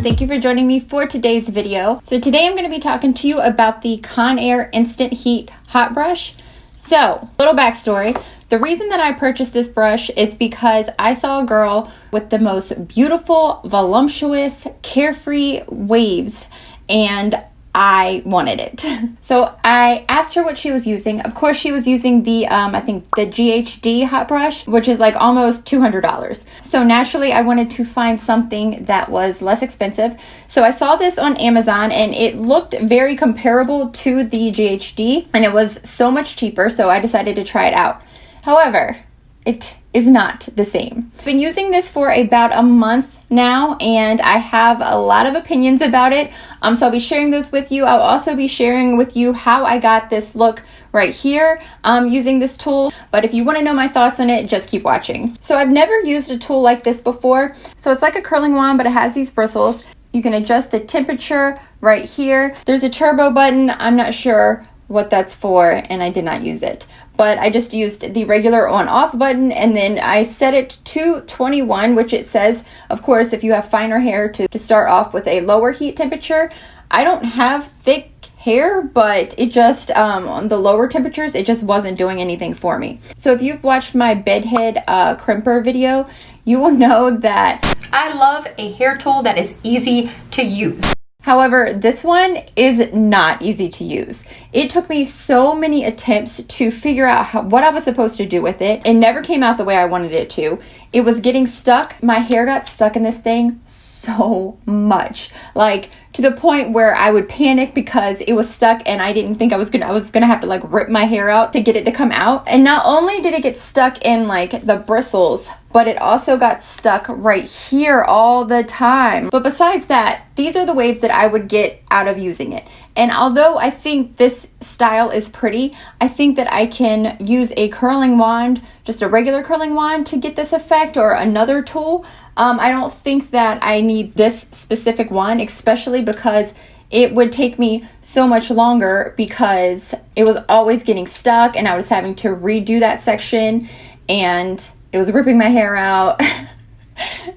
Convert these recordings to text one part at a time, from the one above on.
thank you for joining me for today's video. So today I'm going to be talking to you about the Conair Instant Heat Hot Brush. So, little backstory. The reason that I purchased this brush is because I saw a girl with the most beautiful, voluptuous, carefree waves, and I wanted it. So I asked her what she was using. Of course, she was using the, I think the GHD hot brush, which is like almost $200. So naturally, I wanted to find something that was less expensive. So I saw this on Amazon and it looked very comparable to the GHD and it was so much cheaper. So I decided to try it out. However, it is not the same. I've been using this for about a month now and I have a lot of opinions about it. So I'll be sharing those with you. I'll also be sharing with you how I got this look right here using this tool. But if you want to know my thoughts on it, just keep watching. So I've never used a tool like this before. So it's like a curling wand, but it has these bristles. You can adjust the temperature right here. There's a turbo button. I'm not sure what that's for and I did not use it, but I just used the regular on-off button and then I set it to 21, which it says, of course, if you have finer hair to start off with a lower heat temperature. I don't have thick hair, but it just, on the lower temperatures, it just wasn't doing anything for me. So if you've watched my bedhead crimper video, you will know that I love a hair tool that is easy to use. However, this one is not easy to use. It took me so many attempts to figure out what I was supposed to do with it. It never came out the way I wanted it to. It was getting stuck. My hair got stuck in this thing so much. Like to the point where I would panic because it was stuck and I didn't think I was gonna have to like rip my hair out to get it to come out. And not only did it get stuck in like the bristles, but it also got stuck right here all the time. But besides that, these are the waves that I would get out of using it. And although I think this style is pretty, I think that I can use a curling wand, just a regular curling wand to get this effect or another tool. I don't think that I need this specific one, especially because it would take me so much longer because it was always getting stuck and I was having to redo that section and it was ripping my hair out.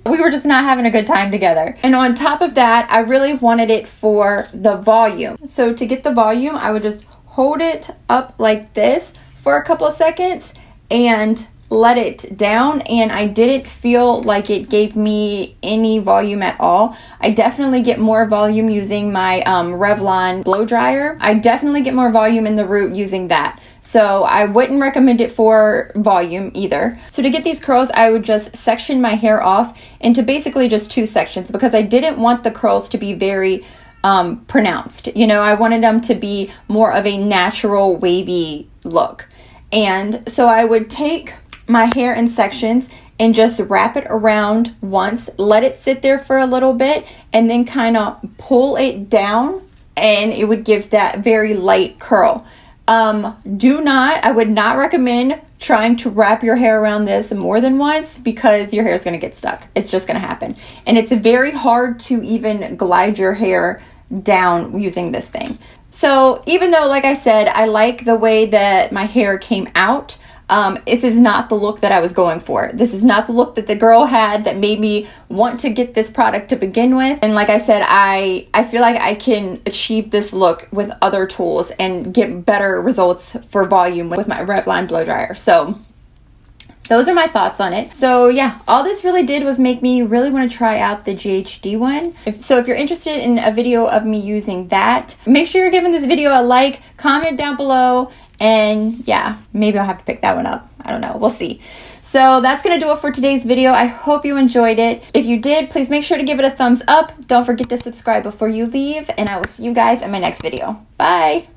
We were just not having a good time together. And on top of that, I really wanted it for the volume. So to get the volume, I would just hold it up like this for a couple of seconds and let it down, and I didn't feel like it gave me any volume at all. I definitely get more volume using my Revlon blow dryer. I definitely get more volume in the root using that. So I wouldn't recommend it for volume either. So to get these curls, I would just section my hair off into basically just two sections because I didn't want the curls to be very pronounced. You know, I wanted them to be more of a natural wavy look. And so I would take my hair in sections and just wrap it around once, let it sit there for a little bit, and then kind of pull it down, and it would give that very light curl. I would not recommend trying to wrap your hair around this more than once because your hair is going to get stuck. It's just going to happen. And it's very hard to even glide your hair down using this thing. So even though, like I said, I like the way that my hair came out, this is not the look that I was going for. This is not the look that the girl had that made me want to get this product to begin with. And like I said, I feel like I can achieve this look with other tools and get better results for volume with my Revlon blow dryer. So those are my thoughts on it. So yeah, all this really did was make me really want to try out the GHD one. If you're interested in a video of me using that, make sure you're giving this video a like, comment down below, and yeah, maybe I'll have to pick that one up. I don't know. We'll see. So that's going to do it for today's video. I hope you enjoyed it. If you did, please make sure to give it a thumbs up. Don't forget to subscribe before you leave, and I will see you guys in my next video. Bye.